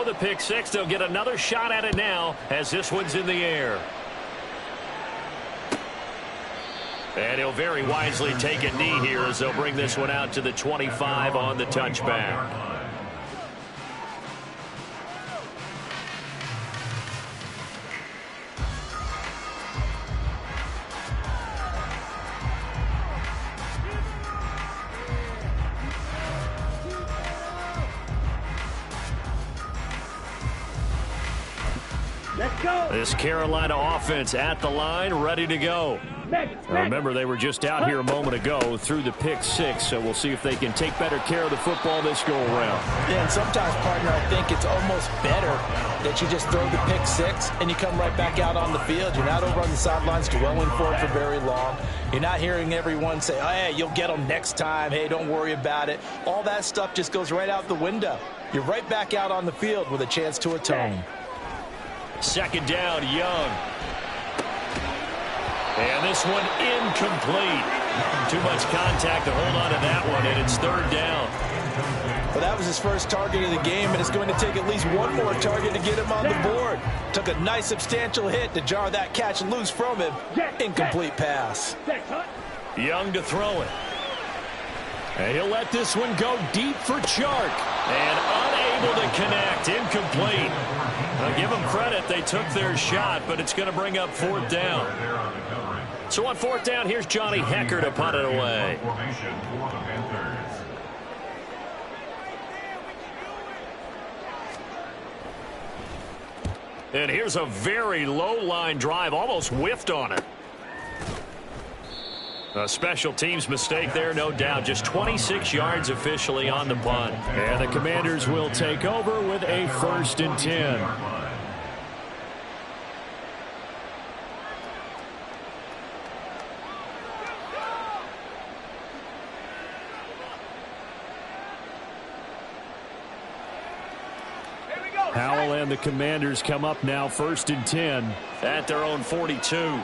the pick six. They'll get another shot at it now as this one's in the air. And he'll very wisely take a knee here as they'll bring this one out to the 25 on the touchback. Let's go. This Carolina offense at the line, ready to go. Remember, they were just out here a moment ago through the pick six, so we'll see if they can take better care of the football this go-around. Yeah, and sometimes, partner, I think it's almost better that you just throw the pick six and you come right back out on the field. You're not over on the sidelines dwelling for it for very long. You're not hearing everyone say, oh, hey, you'll get them next time. Hey, don't worry about it. All that stuff just goes right out the window. You're right back out on the field with a chance to atone. Second down, Young. And this one incomplete. Too much contact to hold on to that one, and it's third down. Well, that was his first target of the game, and it's going to take at least one more target to get him on the board. Took a nice substantial hit to jar that catch loose from him. Incomplete pass. Young to throw it. And he'll let this one go deep for Chark. And unable to connect. Incomplete. Now, give them credit. They took their shot, but it's going to bring up fourth down. So on fourth down, here's Johnny Hecker to punt it away. And here's a very low-line drive, almost whiffed on it. A special teams mistake there, no doubt. Just 26 yards officially on the punt. And the Commanders will take over with a 1st and 10. Howell and the Commanders come up now 1st and 10 at their own 42.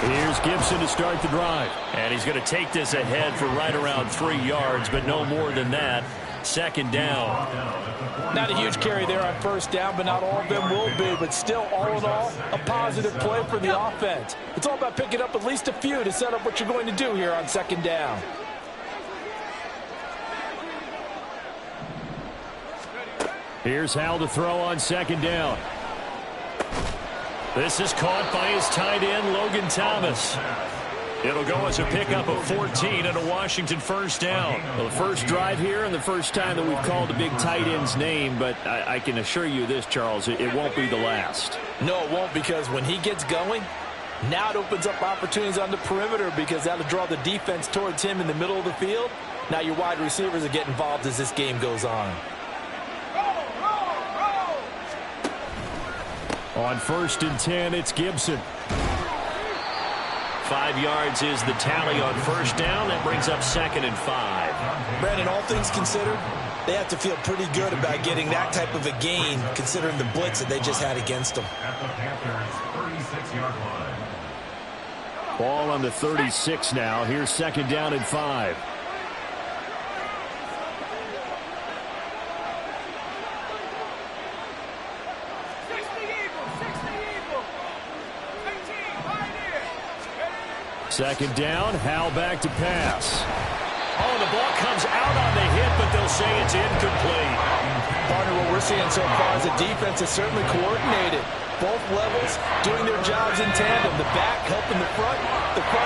Here's Gibson to start the drive. And he's going to take this ahead for right around 3 yards, but no more than that. Second down. Not a huge carry there on first down, but not all of them will be. But still, all in all, a positive play for the offense. It's all about picking up at least a few to set up what you're going to do here on second down. Here's Howell to throw on second down. This is caught by his tight end, Logan Thomas. It'll go as a pickup of 14 and a Washington first down. Well, the first drive here and the first time that we've called a big tight end's name, but I can assure you this, Charles, it won't be the last. No, it won't, because when he gets going, now it opens up opportunities on the perimeter because that'll draw the defense towards him in the middle of the field. Now your wide receivers will get involved as this game goes on. On 1st and 10, it's Gibson. 5 yards is the tally on first down. That brings up 2nd and 5. Brandon, all things considered, they have to feel pretty good about getting that type of a gain, considering the blitz that they just had against them. Ball on the 36 now. Here's 2nd down and 5. Second down, Howell back to pass. Oh, the ball comes out on the hit, but they'll say it's incomplete. Partner, what we're seeing so far is the defense is certainly coordinated. Both levels doing their jobs in tandem. The back helping the front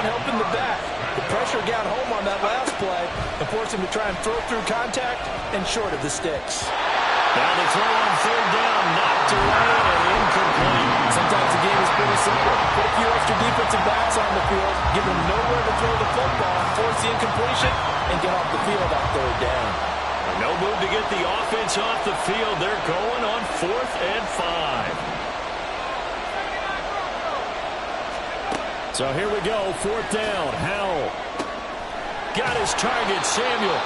helping the back. The pressure got home on that last play and forced him to try and throw through contact and short of the sticks. Now the throw on third down, knocked away and incomplete. Sometimes the game is pretty simple. Put a few extra defensive backs on the field, give them nowhere to throw the football, force the incompletion, and get off the field on third down. No move to get the offense off the field. They're going on 4th and 5. So here we go, 4th down. Howell got his target, Samuel.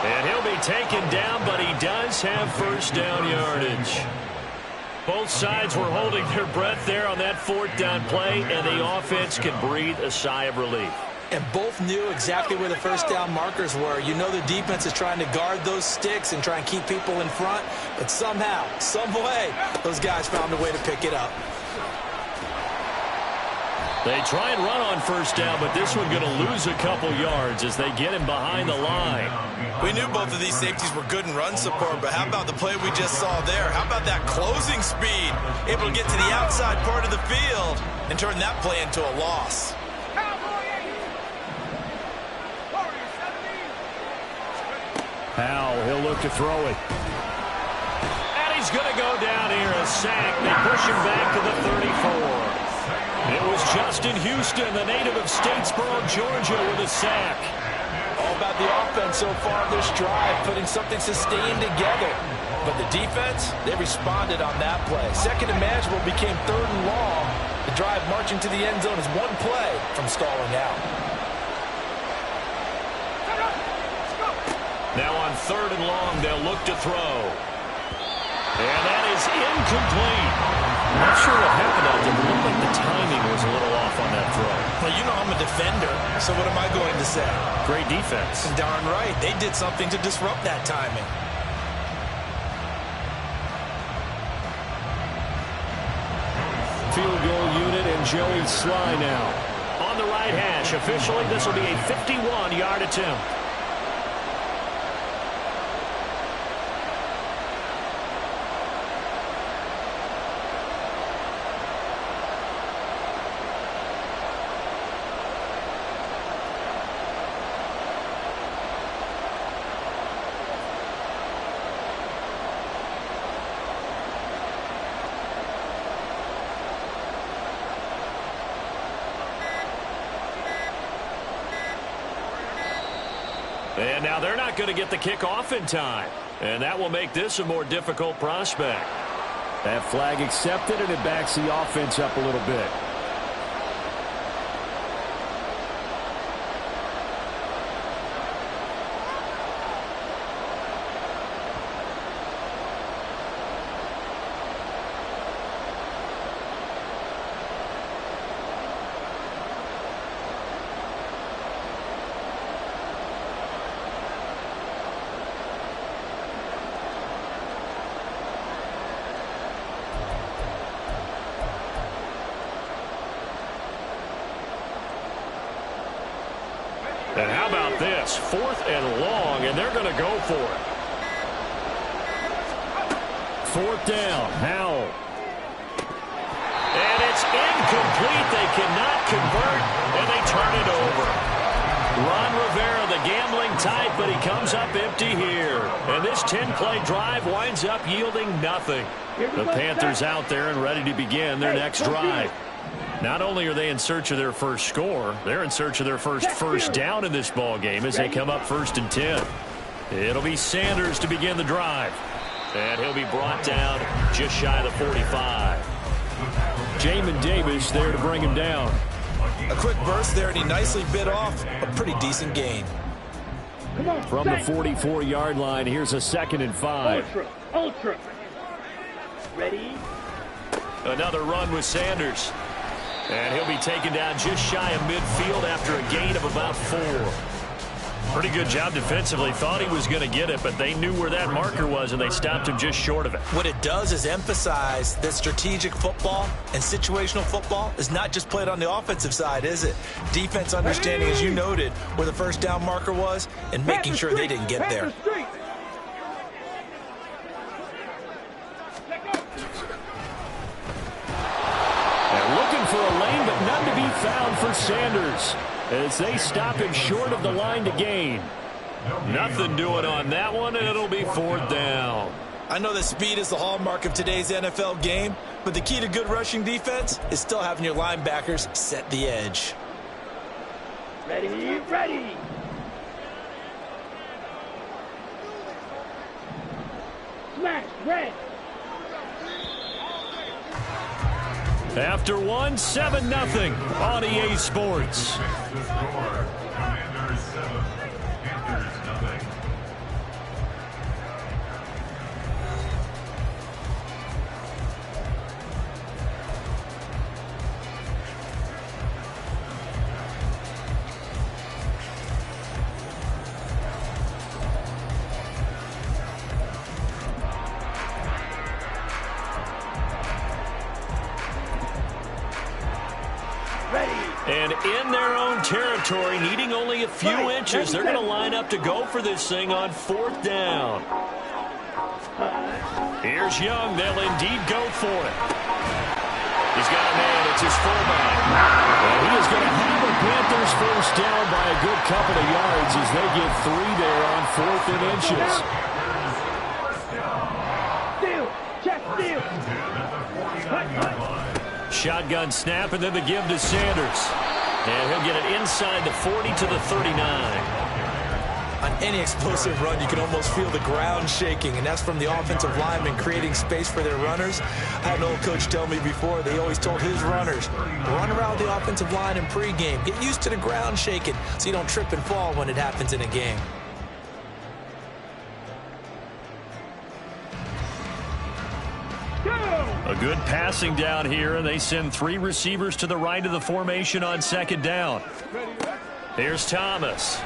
And he'll be taken down, but he does have first down yardage. Both sides were holding their breath there on that fourth down play, and the offense can breathe a sigh of relief. And both knew exactly where the first down markers were. You know the defense is trying to guard those sticks and try and keep people in front, but somehow, some way, those guys found a way to pick it up. They try and run on first down, but this one going to lose a couple yards as they get him behind the line. We knew both of these safeties were good in run support, but how about the play we just saw there? How about that closing speed? Able to get to the outside part of the field and turn that play into a loss. Powell, he'll look to throw it. And he's going to go down here, a sack. They push him back to the 34. It was Justin Houston, the native of Statesboro, Georgia, with a sack. All about the offense so far this drive, putting something sustained together. But the defense, they responded on that play. Second and manageable became third and long. The drive marching to the end zone is one play from stalling out. Now on third and long, they'll look to throw. And that is incomplete. Not sure what happened out there. It looked like the timing was a little off on that throw. Well, you know I'm a defender, so what am I going to say? Great defense. Darn right. They did something to disrupt that timing. Field goal unit and Joey Sly now. On the right hash. Officially, this will be a 51-yard attempt. And now they're not going to get the kickoff in time. And that will make this a more difficult prospect. That flag accepted, and it backs the offense up a little bit. And how about this? Fourth and long, and they're going to go for it. Fourth down, Howell. And it's incomplete. They cannot convert, and they turn it over. Ron Rivera, the gambling type, but he comes up empty here. And this 10-play drive winds up yielding nothing. The Panthers out there and ready to begin their next drive. Not only are they in search of their first score, they're in search of their first down in this ball game as they come up 1st and 10. It'll be Sanders to begin the drive. And he'll be brought down just shy of the 45. Jamin Davis there to bring him down. A quick burst there, and he nicely bit off a pretty decent gain. From the 44-yard line, here's a 2nd and 5. Ultra. Ready? Another run with Sanders. And he'll be taken down just shy of midfield after a gain of about 4. Pretty good job defensively. Thought he was going to get it, but they knew where that marker was, and they stopped him just short of it. What it does is emphasize that strategic football and situational football is not just played on the offensive side, is it? Defense understanding, as you noted, where the first down marker was and making sure they didn't get there. For a lane, but none to be found for Sanders as they stop him short of the line to gain. Nothing doing on that one, and it'll be 4th down. I know that speed is the hallmark of today's NFL game, but the key to good rushing defense is still having your linebackers set the edge. Ready, ready. Smash, red. After one, 7-0 on EA Sports. And in their own territory, needing only a few inches, they're going to line up to go for this thing on 4th down. Here's Young. They'll indeed go for it. He's got a man. It's his fullback. And he is going to have the Panthers first down by a good couple of yards as they get 3 there on 4th and inches. Steal. Check steal. Shotgun snap, and then the give to Sanders. And he'll get it inside the 40 to the 39. On any explosive run, you can almost feel the ground shaking, and that's from the offensive linemen creating space for their runners. I had an old coach tell me before, they always told his runners, run around the offensive line in pregame. Get used to the ground shaking so you don't trip and fall when it happens in a game. A good passing down here, and they send 3 receivers to the right of the formation on 2nd down. Here's Thomas.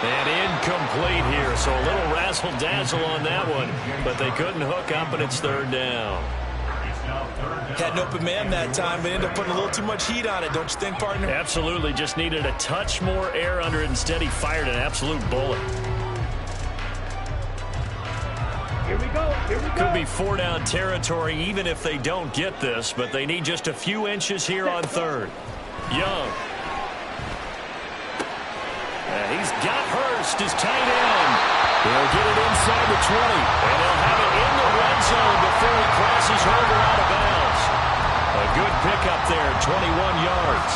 And incomplete here, so a little razzle-dazzle on that one, but they couldn't hook up, and it's 3rd down. Had an open man that time, but ended up putting a little too much heat on it, don't you think, partner? Absolutely, just needed a touch more air under it. Instead, he fired an absolute bullet. Here we go. Here we go. Could be 4-down territory even if they don't get this, but they need just a few inches here on 3rd. Young. He's got Hurst, his tight end. He'll get it inside the 20, and he'll have it in the red zone before he crosses over out of bounds. A good pickup there, 21 yards.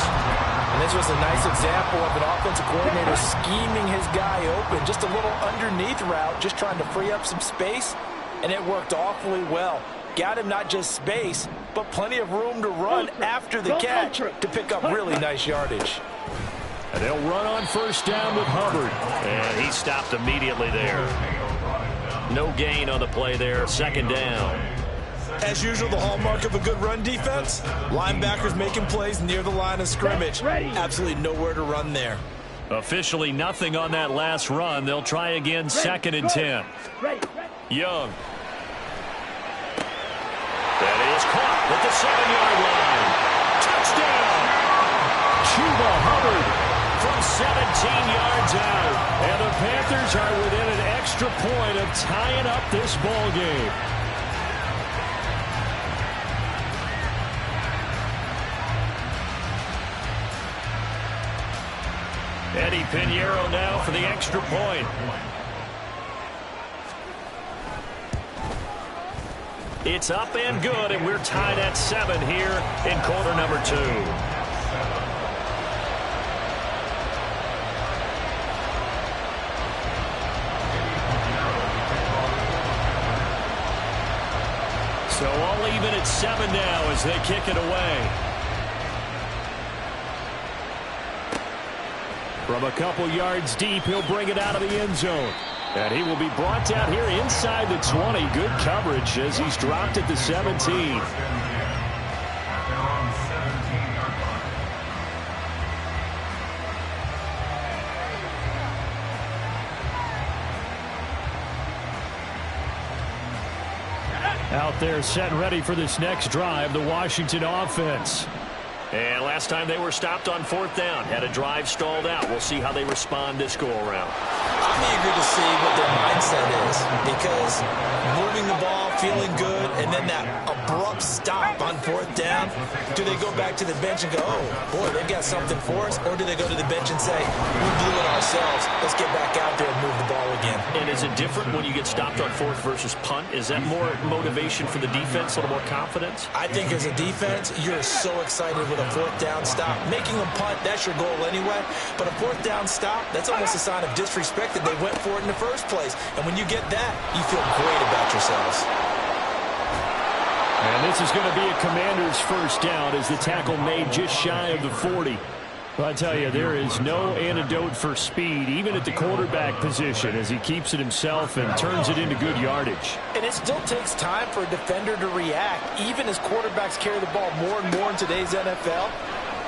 And this was a nice example of an offensive coordinator scheming his guy open. Just a little underneath route, just trying to free up some space, and it worked awfully well. Got him not just space, but plenty of room to run after the catch to pick up really nice yardage. And they'll run on 1st down with Hubbard. And he stopped immediately there. No gain on the play there, 2nd down. As usual, the hallmark of a good run defense, linebackers making plays near the line of scrimmage. Absolutely nowhere to run there. Officially nothing on that last run. They'll try again, 2nd and 10. Young. That is caught at the 7-yard line. Touchdown! Chuba Hubbard from 17 yards out. And the Panthers are within an extra point of tying up this ball game. Eddie Pinheiro now for the extra point. It's up and good, and we're tied at 7 here in quarter number 2. So all even at 7 now as they kick it away. From a couple yards deep, he'll bring it out of the end zone. And he will be brought down here inside the 20. Good coverage as he's dropped at the 17. Out there set and ready for this next drive, the Washington offense. And last time they were stopped on 4th down, had a drive stalled out. We'll see how they respond this go-around. I'm eager to see what their mindset is, because moving the ball, feeling good, and then that abrupt stop on 4th down, do they go back to the bench and go, oh, boy, they've got something for us, or do they go to the bench and say, we blew it ourselves, let's get back out there and move the ball again? And is it different when you get stopped on 4th versus punt? Is that more motivation for the defense, a little more confidence? I think as a defense, you're so excited with a 4th down stop. Making them punt, that's your goal anyway, but a 4th down stop, that's almost a sign of disrespect that they went for it in the first place. And when you get that, you feel great about yourselves. And this is going to be a Commander's first down as the tackle made just shy of the 40. Well, I tell you, there is no antidote for speed, even at the quarterback position, as he keeps it himself and turns it into good yardage. And it still takes time for a defender to react, even as quarterbacks carry the ball more and more in today's NFL.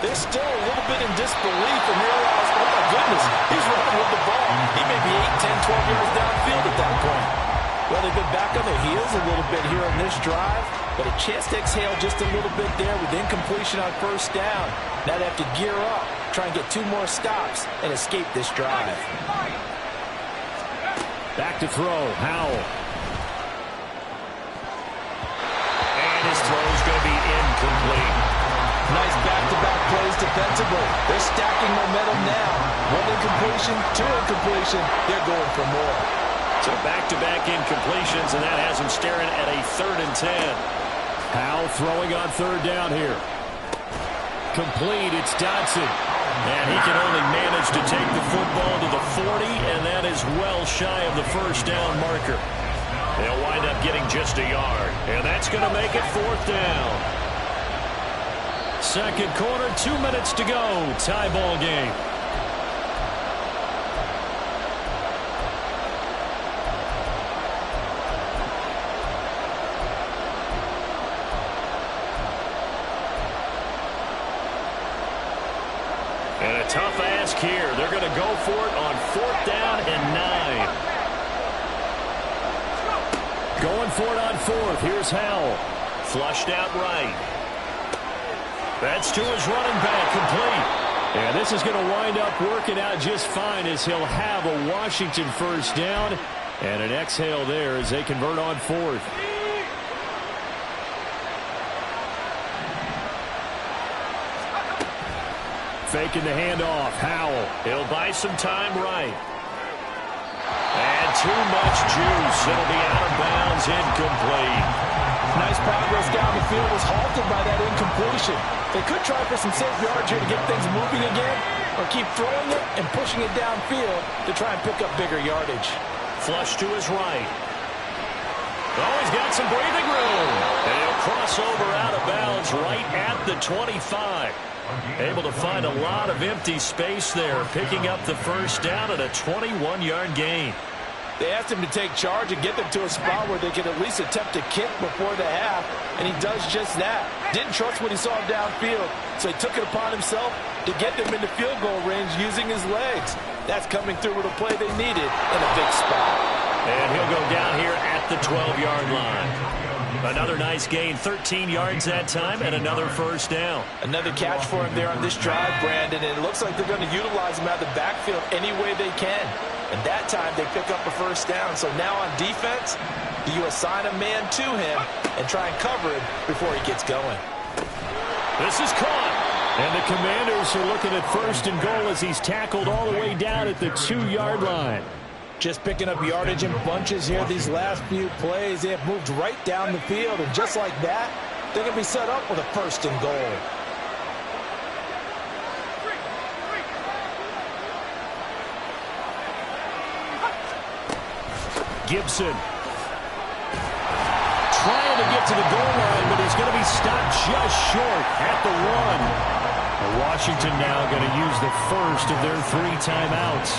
They're still a little bit in disbelief and realize, oh my goodness, he's running with the ball. He may be 8, 10, 12 yards downfield at that point. Well, they've been back on their heels a little bit here on this drive. but a chance to exhale just a little bit there with incompletion on first down. Now they have to gear up, try and get 2 more stops, and escape this drive. Back to throw, Howell. And his throw's going to be incomplete. Nice back-to-back plays defensively. They're stacking momentum now. 1 incompletion, 2 incompletion. They're going for more. So back-to-back incompletions, and that has him staring at a 3rd and 10. Howell throwing on 3rd down here. Complete, it's Dodson. And he can only manage to take the football to the 40, and that is well shy of the first down marker. They'll wind up getting just a yard, and that's going to make it 4th down. Second quarter, 2 minutes to go. Tie ball game. And a tough ask here. They're going to go for it on 4th down and 9. Going for it on 4th. Here's Howell. Flushed out right. That's to his running back, complete. And this is going to wind up working out just fine as he'll have a Washington first down. And an exhale there as they convert on 4th. Faking the handoff. Howell. He'll buy some time right. And too much juice. It'll be out of bounds, incomplete. Nice progress down the field was halted by that incompletion. They could try for some safe yards here to get things moving again, or keep throwing it and pushing it downfield to try and pick up bigger yardage. Flush to his right. Oh, he's got some breathing room. And he'll cross over out of bounds right at the 25. Able to find a lot of empty space there, picking up the first down at a 21-yard gain. They asked him to take charge and get them to a spot where they could at least attempt a kick before the half, and he does just that. Didn't trust what he saw downfield, so he took it upon himself to get them into field goal range using his legs. That's coming through with a play they needed in a big spot. And he'll go down here at the 12-yard line. Another nice gain, 13 yards that time, and another first down. Another catch for him there on this drive, Brandon, and it looks like they're going to utilize him out of the backfield any way they can. And that time they pick up a first down. So now on defense, you assign a man to him and try and cover it before he gets going. This is caught. And the Commanders are looking at 1st and goal as he's tackled all the way down at the 2-yard line. Just picking up yardage in bunches here these last few plays. They have moved right down the field, and just like that, they're going to be set up with a 1st and goal. Gibson trying to get to the goal line, but he's going to be stopped just short at the 1. Washington now going to use the first of their 3 timeouts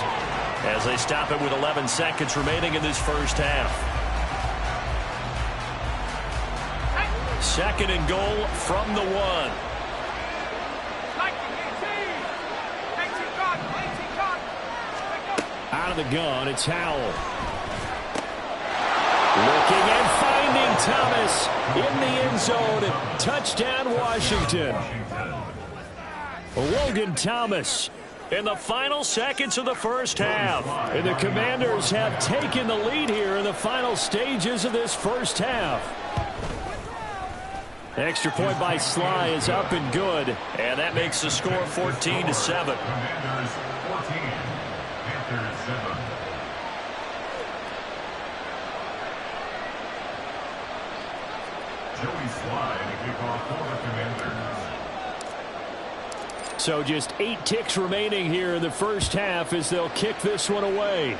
as they stop it with 11 seconds remaining in this first half. 2nd and goal from the 1. Out of the gun, it's Howell. Looking and finding Thomas in the end zone. Touchdown, Washington. Logan Thomas in the final seconds of the first half. And the Commanders have taken the lead here in the final stages of this first half. Extra point by Sly is up and good. And that makes the score 14-7. So just 8 ticks remaining here in the first half as they'll kick this one away.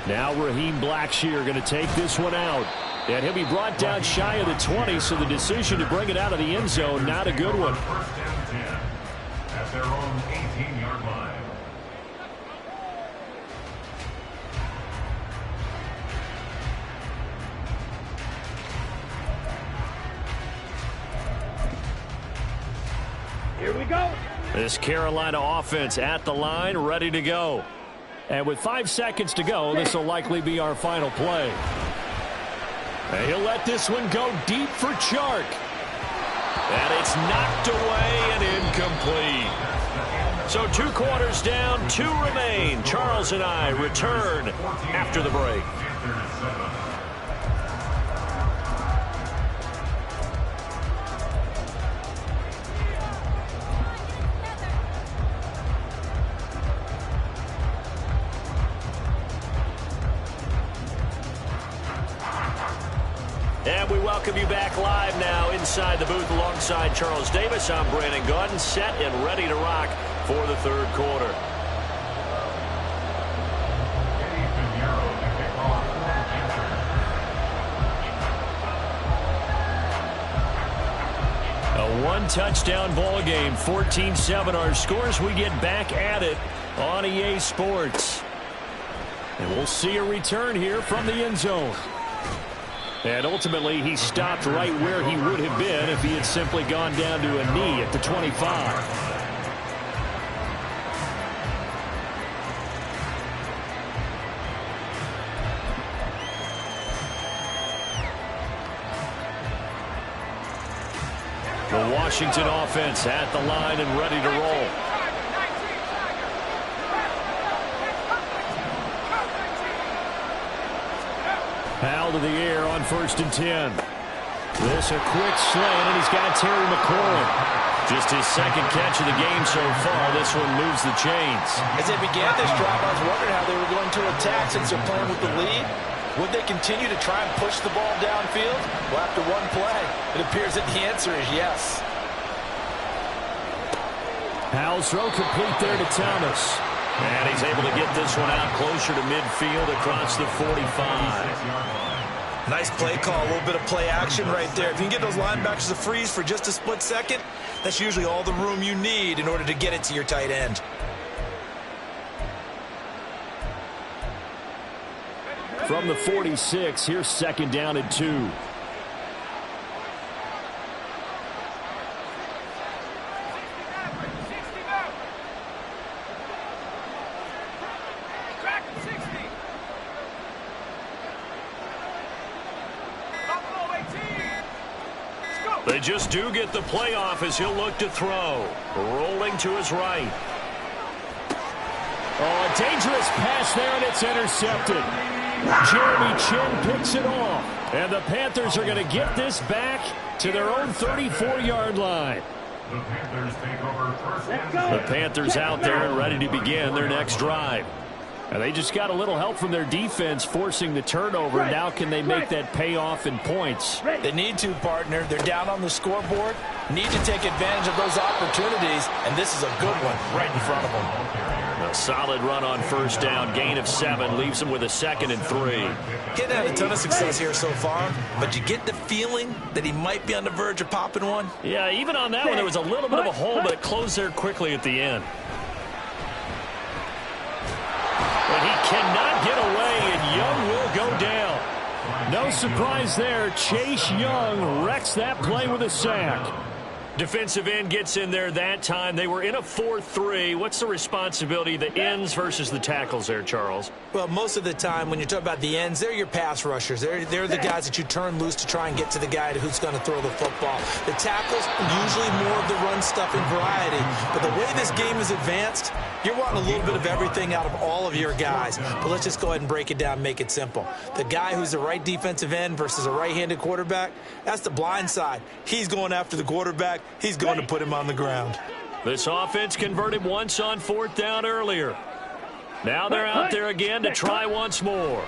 Now Raheem Blackshear going to take this one out. And he'll be brought down shy of the 20, so the decision to bring it out of the end zone, not a good one. First down 10 at their own 18-yard line. Here we go. This Carolina offense at the line, ready to go. And with 5 seconds to go, this will likely be our final play. And he'll let this one go deep for Chark. And it's knocked away and incomplete. So 2 quarters down, 2 remain. Charles and I return after the break. And we welcome you back live now inside the booth alongside Charles Davis. I'm Brandon Gaudin, set and ready to rock for the 3rd quarter. A 1-touchdown ball game, 14-7 our scores. We get back at it on EA Sports. And we'll see a return here from the end zone. And ultimately, he stopped right where he would have been if he had simply gone down to a knee at the 25. The Washington offense at the line and ready to roll. Powell to the air on 1st and 10. This a quick slant, and he's got Terry McLaurin. Just his 2nd catch of the game so far. This one moves the chains. As they began this drive, I was wondering how they were going to attack since they're playing with the lead. Would they continue to try and push the ball downfield? Well, after one play, it appears that the answer is yes. Powell's throw complete there to Thomas. And he's able to get this one out closer to midfield across the 45. Nice play call, a little bit of play action right there. If you can get those linebackers to freeze for just a split second, that's usually all the room you need in order to get it to your tight end. From the 46, here's 2nd down and 2. They just do get the playoff as he'll look to throw. Rolling to his right. Oh, a dangerous pass there, and it's intercepted. Jeremy Chin picks it off. And the Panthers are going to get this back to their own 34-yard line. The Panthers take over 1st and 10. The Panthers out there and ready to begin their next drive. And they just got a little help from their defense forcing the turnover. Now can they make that pay off in points? They need to, partner. They're down on the scoreboard. Need to take advantage of those opportunities, and this is a good one right in front of them. A solid run on 1st down. Gain of 7 leaves them with a 2nd and 3. He hadn't had a ton of success here so far, but you get the feeling that he might be on the verge of popping one. Yeah, even on that one, there was a little bit of a hole, but it closed there quickly at the end. But he cannot get away, and Young will go down. No surprise there. Chase Young wrecks that play with a sack. Defensive end gets in there that time. They were in a 4-3. What's the responsibility, the ends versus the tackles there, Charles? Well, most of the time when you talk about the ends, they're your pass rushers. They're the guys that you turn loose to try and get to the guy who's going to throw the football. The tackles, usually more of the run-stuffing variety. But the way this game is advanced, you're wanting a little bit of everything out of all of your guys. But let's just go ahead and break it down and make it simple. The guy who's the right defensive end versus a right-handed quarterback, that's the blind side. He's going after the quarterback. He's going to put him on the ground. This offense converted once on 4th down earlier. Now they're out there again to try once more.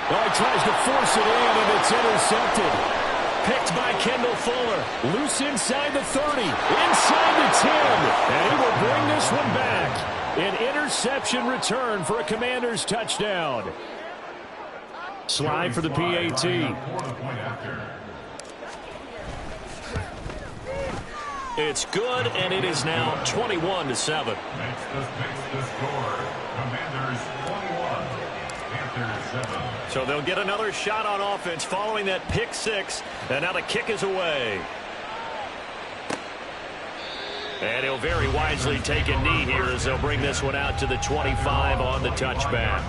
Oh, he tries to force it in, and it's intercepted. Picked by Kendall Fuller. Loose inside the 30. Inside the 10. And he will bring this one back. An interception return for a Commanders touchdown. Slide for the PAT. It's good, and it is now 21-7. Makes the score. Commanders 21, Panthers 7. So they'll get another shot on offense following that pick 6, and now the kick is away. And he'll very wisely take a knee here as they'll bring this one out to the 25 on the touchback.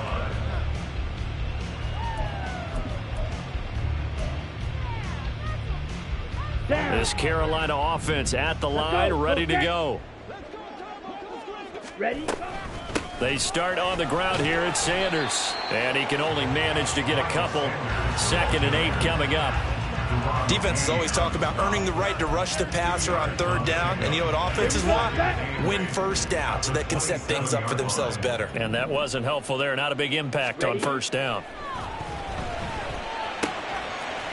This Carolina offense at the line, ready to go. Ready? They start on the ground here at Sanders. And he can only manage to get a couple. 2nd and 8 coming up. Defenses always talk about earning the right to rush the passer on 3rd down. And you know what offenses want? Win 1st down so they can set things up for themselves better. And that wasn't helpful there. Not a big impact on 1st down.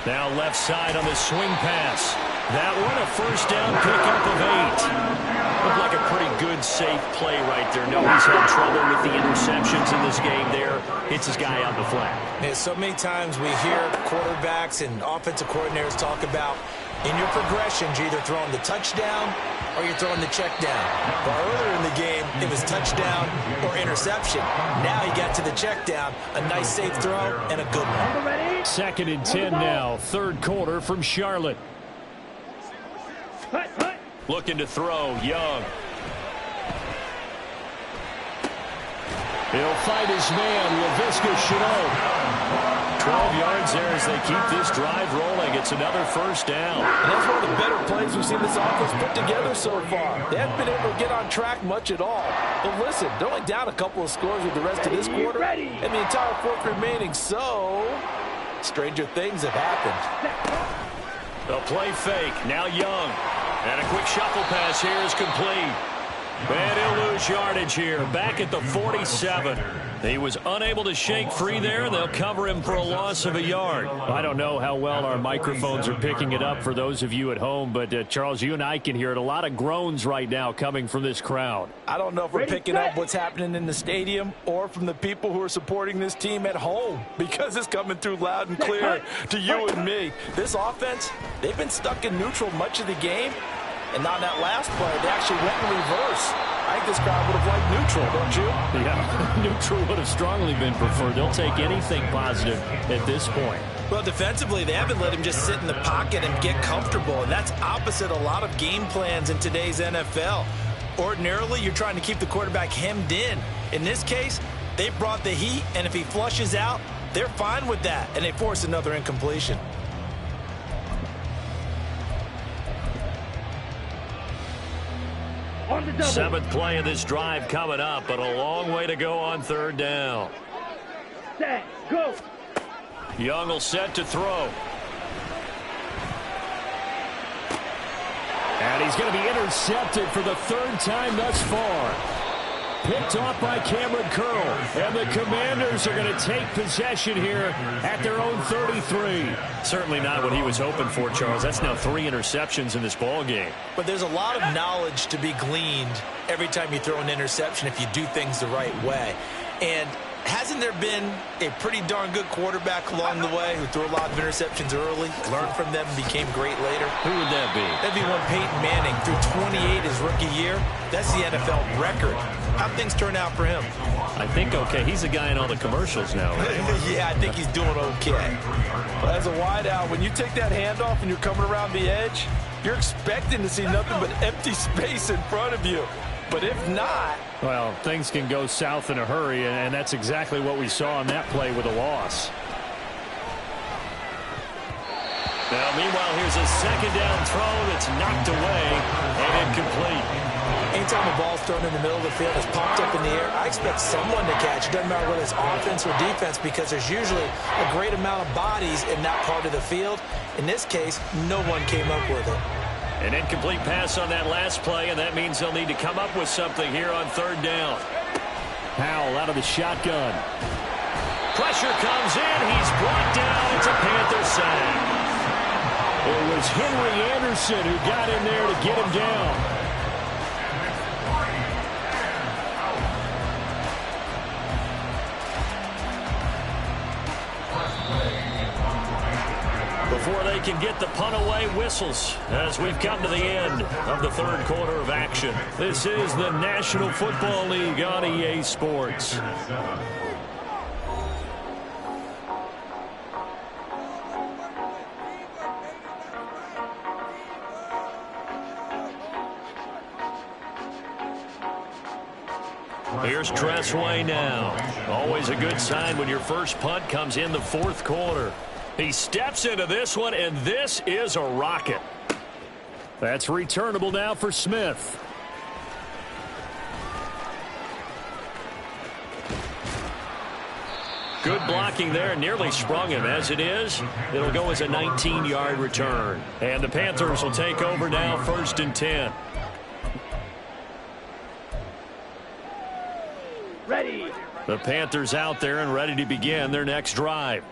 Now left side on the swing pass. That one a 1st down pickup of 8. Looked like a pretty good, safe play right there. No, he's had trouble with the interceptions in this game there. Hits his guy on the flat. Yeah, so many times we hear quarterbacks and offensive coordinators talk about in your progressions, you're either throwing the touchdown or you're throwing the check down. But earlier in the game, it was touchdown or interception. Now he got to the check down, a nice safe throw, and a good one. 2nd and 10 now, 3rd quarter from Charlotte. Looking to throw, Young. He'll find his man, Laviska Shenault. 12 yards there as they keep this drive rolling. It's another 1st down. And that's one of the better plays we've seen this offense put together so far. They haven't been able to get on track much at all. But listen, they're only down a couple of scores with the rest of this quarter and the entire 4th remaining. So, stranger things have happened. A play fake. Now Young. And a quick shuffle pass here is complete. And he'll lose yardage here. Back at the 47. He was unable to shake free there. They'll cover him for a loss of a yard. I don't know how well our microphones are picking it up for those of you at home, but Charles, you and I can hear it. A lot of groans right now coming from this crowd. I don't know if we're picking up what's happening in the stadium or from the people who are supporting this team at home, because it's coming through loud and clear to you and me. This offense, they've been stuck in neutral much of the game. And on that last play, they actually went in reverse. I think this crowd would have liked neutral, don't you? Yeah, neutral would have strongly been preferred. They'll take anything positive at this point. Well, defensively, they haven't let him just sit in the pocket and get comfortable. And that's opposite a lot of game plans in today's NFL. Ordinarily, you're trying to keep the quarterback hemmed in. In this case, they brought the heat, and if he flushes out, they're fine with that, and they force another incompletion. Seventh play of this drive coming up, but a long way to go on 3rd down. Set, go. Young will set to throw. And he's going to be intercepted for the 3rd time thus far. Picked off by Cameron Curl. And the Commanders are going to take possession here at their own 33. Certainly not what he was hoping for, Charles. That's now 3 interceptions in this ball game. But there's a lot of knowledge to be gleaned every time you throw an interception if you do things the right way. And hasn't there been a pretty darn good quarterback along the way who threw a lot of interceptions early, learned from them, and became great later? Who would that be? That'd be one Peyton Manning threw 28 his rookie year. That's the NFL record. How'd things turn out for him? I think okay. He's a guy in all the commercials now, right? Yeah, I think he's doing okay. But as a wideout, when you take that handoff and you're coming around the edge, you're expecting to see nothing but empty space in front of you. But if not... Well, things can go south in a hurry, and that's exactly what we saw on that play with a loss. Now, meanwhile, here's a 2nd down throw that's knocked away and incomplete. Anytime a ball's thrown in the middle of the field, it's popped up in the air, I expect someone to catch. It doesn't matter whether it's offense or defense, because there's usually a great amount of bodies in that part of the field. In this case, no one came up with it. An incomplete pass on that last play, and that means they'll need to come up with something here on 3rd down. Howell out of the shotgun. Pressure comes in. He's brought down. It's a Panther sack. It was Henry Anderson who got in there to get him down. Before they can get the punt away, whistles as we've come to the end of the 3rd quarter of action. This is the National Football League on EA Sports. Here's Tressway now. Always a good sign when your first punt comes in the 4th quarter. He steps into this one, and this is a rocket. That's returnable now for Smith. Good blocking there, nearly sprung him. As it is, it'll go as a 19-yard return. And the Panthers will take over now, 1st and 10. Ready. The Panthers out there and ready to begin their next drive.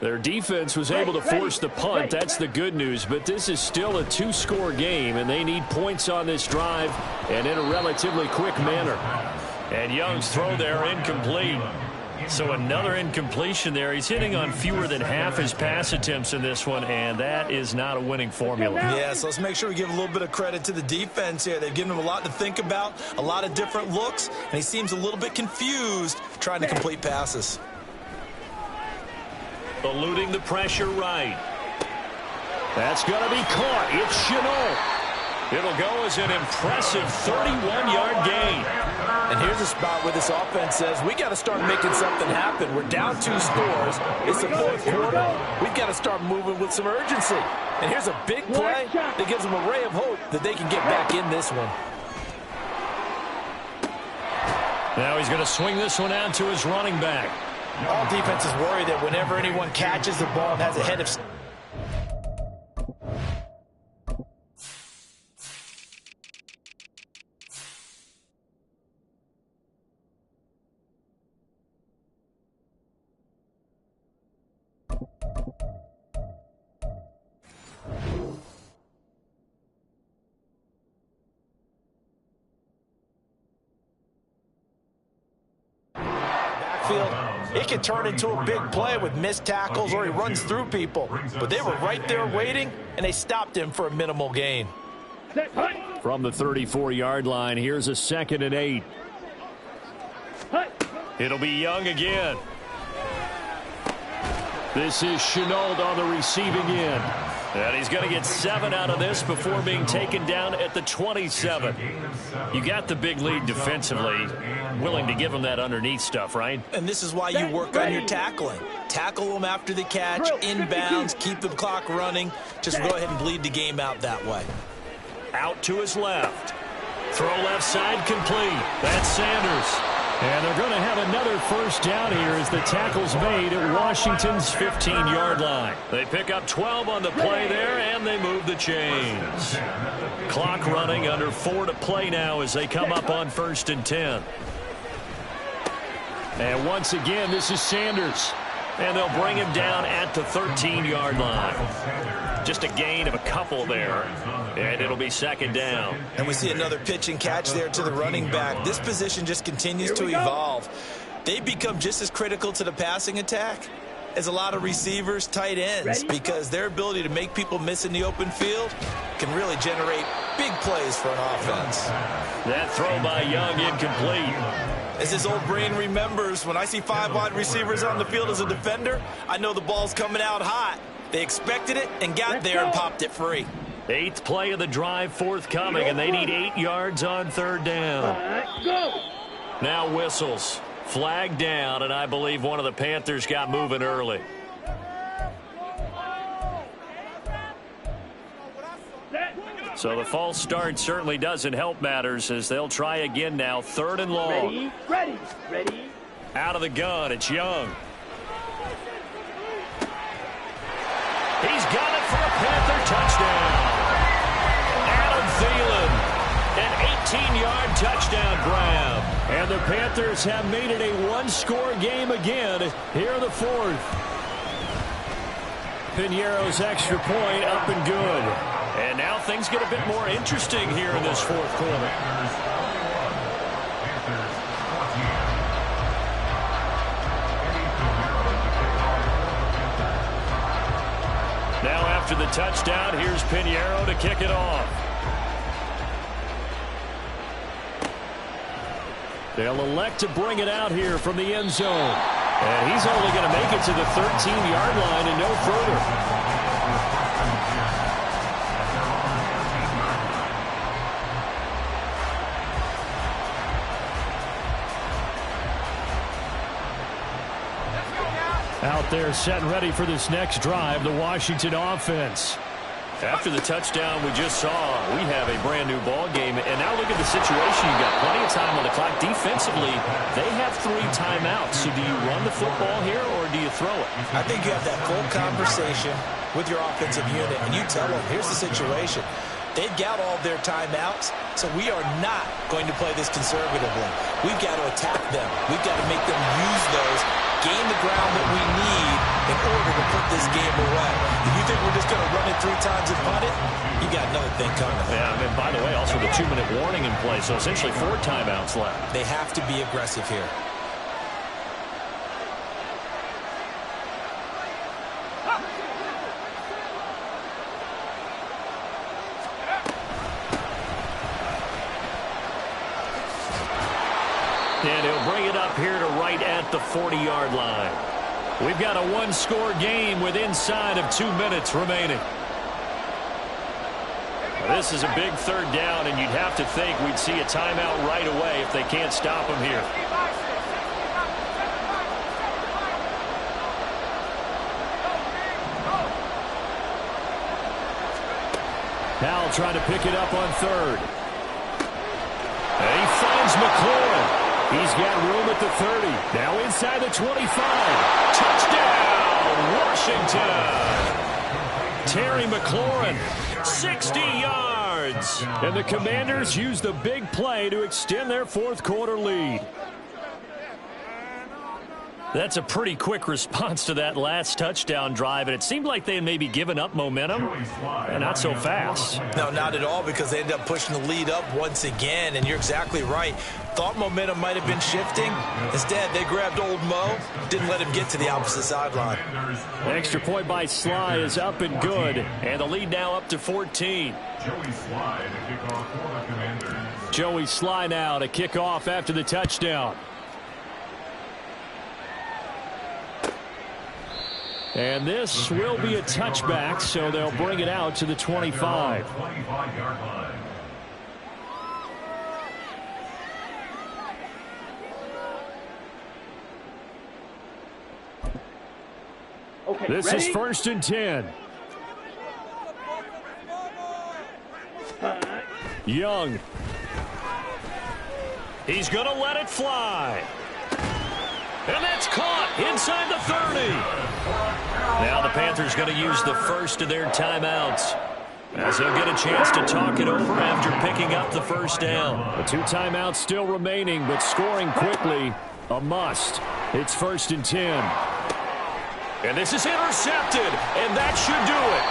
Their defense was able to force the punt. That's the good news. But this is still a 2-score game, and they need points on this drive and in a relatively quick manner. And Young's throw there incomplete. So another incompletion there. He's hitting on fewer than half his pass attempts in this one, and that is not a winning formula. Yeah, so let's make sure we give a little bit of credit to the defense here. They've given him a lot to think about, a lot of different looks, and he seems a little bit confused trying to complete passes. Eluding the pressure right. That's going to be caught. It's Chenault. It'll go as an impressive 31-yard gain. And here's a spot where this offense says, we got to start making something happen. We're down 2 scores. It's the 4th quarter. We've got to start moving with some urgency. And here's a big play that gives them a ray of hope that they can get back in this one. Now he's going to swing this one out to his running back. All defenses worry that whenever anyone catches the ball and has a head of... It can turn into a big play with missed tackles or he runs through people. But they were right there waiting, and they stopped him for a minimal gain. From the 34-yard line, here's a 2nd and 8. It'll be Young again. This is Chenault on the receiving end. And he's going to get 7 out of this before being taken down at the 27. You got the big lead defensively. Willing to give him that underneath stuff, right? And this is why you work on your tackling. Tackle them after the catch, inbounds, keep the clock running. Just go ahead and bleed the game out that way. Out to his left. Throw left side complete. That's Sanders. And they're going to have another 1st down here as the tackle's made at Washington's 15-yard line. They pick up 12 on the play there, and they move the chains. Clock running, under 4 to play now as they come up on 1st and 10. And once again, this is Sanders. And they'll bring him down at the 13-yard line. Just a gain of a couple there. And it'll be 2nd down. And we see another pitch and catch there to the running back. This position just continues to evolve. They become just as critical to the passing attack as a lot of receivers, tight ends, because their ability to make people miss in the open field can really generate big plays for an offense. That throw by Young incomplete. As his old brain remembers, when I see 5 wide receivers on the field as a defender, I know the ball's coming out hot. They expected it and got there and popped it free. 8th play of the drive forthcoming, and they need 8 yards on 3rd down. Now whistles. Flag down, and I believe one of the Panthers got moving early. So the false start certainly doesn't help matters as they'll try again now. 3rd and long. Ready. Out of the gun, it's Young. He's got it for a Panther touchdown. Adam Thielen, an 18-yard touchdown grab. And the Panthers have made it a 1-score game again here in the 4th. Piñeiro's extra point up and good. And now things get a bit more interesting here in this 4th quarter. Now after the touchdown, here's Piñeiro to kick it off. They'll elect to bring it out here from the end zone. And he's only going to make it to the 13-yard line and no further. Out there set and ready for this next drive, the Washington offense. After the touchdown we just saw, we have a brand new ball game. And now look at the situation. You've got plenty of time on the clock. Defensively, they have 3 timeouts. So do you run the football here or do you throw it? I think you have that full conversation with your offensive unit, and you tell them, here's the situation. They've got all their timeouts, so we are not going to play this conservatively. We've got to attack them. We've got to make them use those, gain the ground that we need in order to put this game away. If you think we're just going to run it 3 times and punt it, you got another thing coming. Yeah, and by the way, also the 2-minute warning in play, so essentially 4 timeouts left. They have to be aggressive here. And he'll bring it up here to right at the 40-yard line. We've got a 1-score game with inside of 2 minutes remaining. This is a big 3rd down, and you'd have to think we'd see a timeout right away if they can't stop him here. Powell trying to pick it up on 3rd. And he finds McLaurin. He's got room at the 30. Now inside the 25. Touchdown, Washington. Terry McLaurin, 60 yards. And the Commanders use the big play to extend their 4th quarter lead. That's a pretty quick response to that last touchdown drive, and it seemed like they had maybe given up momentum, and not so fast. No, not at all, because they ended up pushing the lead up once again, and you're exactly right. Thought momentum might have been shifting. Instead, they grabbed old Mo, didn't let him get to the opposite sideline. Extra point by Sly is up and good, and the lead now up to 14. Joey Sly now to kick off after the touchdown. And this will be a touchback, so they'll bring it out to the 25. Okay, this ready? is 1st and 10. Young. He's going to let it fly. And that's caught inside the 30. Now the Panthers going to use the first of their timeouts, as he'll get a chance to talk it over after picking up the 1st down. The 2 timeouts still remaining, but scoring quickly, a must. It's 1st and 10. And this is intercepted, and that should do it.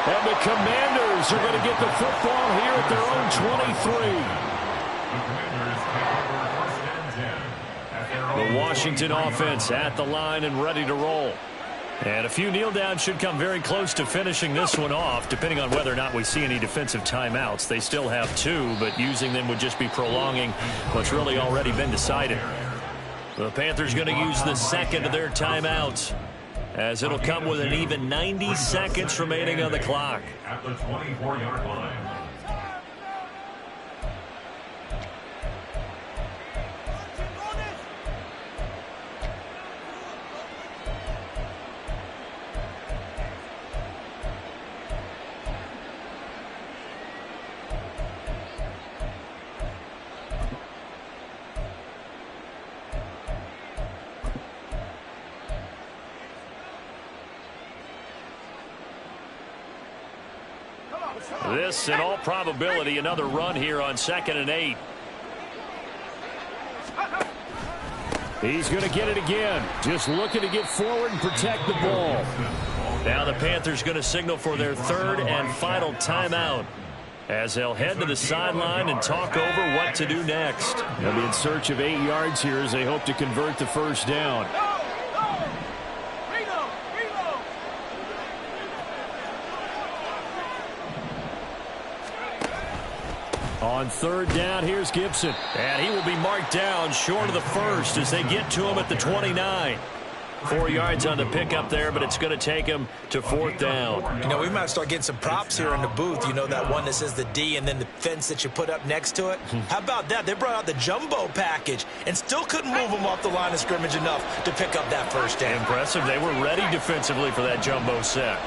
And the Commanders are going to get the football here at their own 23. The Washington offense at the line and ready to roll. And a few kneel downs should come very close to finishing this one off, depending on whether or not we see any defensive timeouts. They still have 2, but using them would just be prolonging what's really already been decided. The Panthers going to use the 2nd of their timeouts, as it'll come with an even 90 seconds remaining on the clock. At the 24-yard line. This, in all probability, another run here on 2nd and 8. He's going to get it again. Just looking to get forward and protect the ball. Now the Panthers going to signal for their 3rd and final timeout, as they'll head to the sideline and talk over what to do next. They'll be in search of 8 yards here as they hope to convert the 1st down. On 3rd down, here's Gibson. And he will be marked down short of the 1st as they get to him at the 29. 4 yards on the pickup there, but it's going to take him to 4th down. You know, we might start getting some props here in the booth. You know, that one that says the D and then the fence that you put up next to it? How about that? They brought out the jumbo package and still couldn't move them off the line of scrimmage enough to pick up that 1st down. Impressive. They were ready defensively for that jumbo set.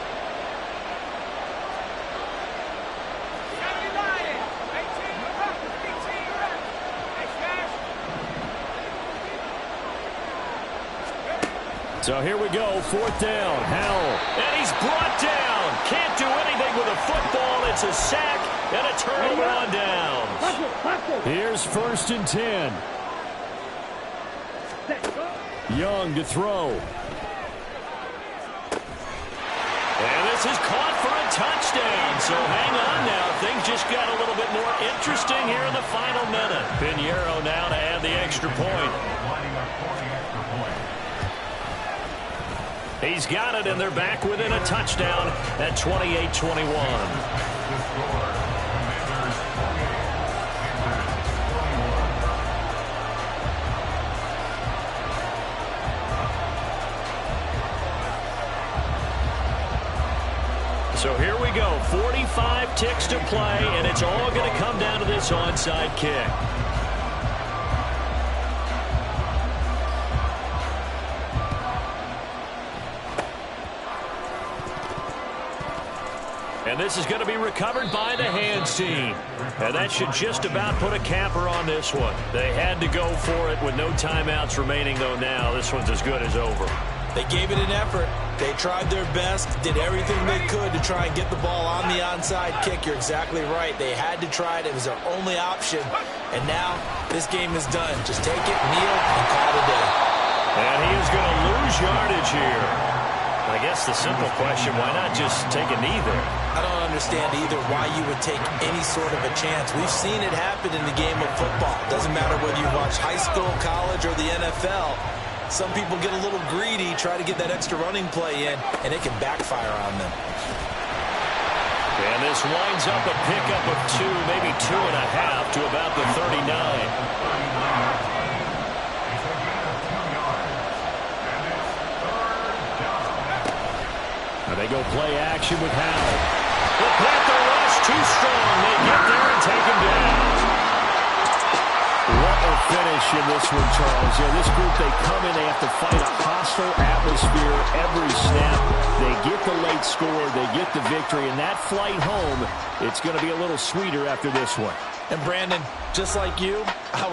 So here we go, 4th down. Howell. And he's brought down. Can't do anything with a football. It's a sack and a turnover on downs. Here's 1st and 10. Young to throw. And this is caught for a touchdown. So hang on now. Things just got a little bit more interesting here in the final minute. Pinheiro now to add the extra point. He's got it, and they're back within a touchdown at 28-21. So here we go, 45 ticks to play, and it's all going to come down to this onside kick. And this is going to be recovered by the hands team. And that should just about put a capper on this one. They had to go for it with no timeouts remaining, though now this one's as good as over. They gave it an effort. They tried their best, did everything they could to try and get the ball on the onside kick. You're exactly right. They had to try it. It was their only option. And now this game is done. Just take it, kneel, and call it a day. And he is going to lose yardage here. I guess the simple question, why not just take a knee there? I don't understand either why you would take any sort of a chance. We've seen it happen in the game of football. Doesn't matter whether you watch high school, college, or the NFL. Some people get a little greedy, try to get that extra running play in, and it can backfire on them. And this winds up a pickup of 2, maybe 2.5 to about the 39. They go play action with Howell. The Panther rush too strong. They get there and take him down. What a finish in this one, Charles. Yeah, this group, they come in, they have to fight a hostile atmosphere every snap. They get the late score, they get the victory, and that flight home, it's going to be a little sweeter after this one. And Brandon, just like you, I was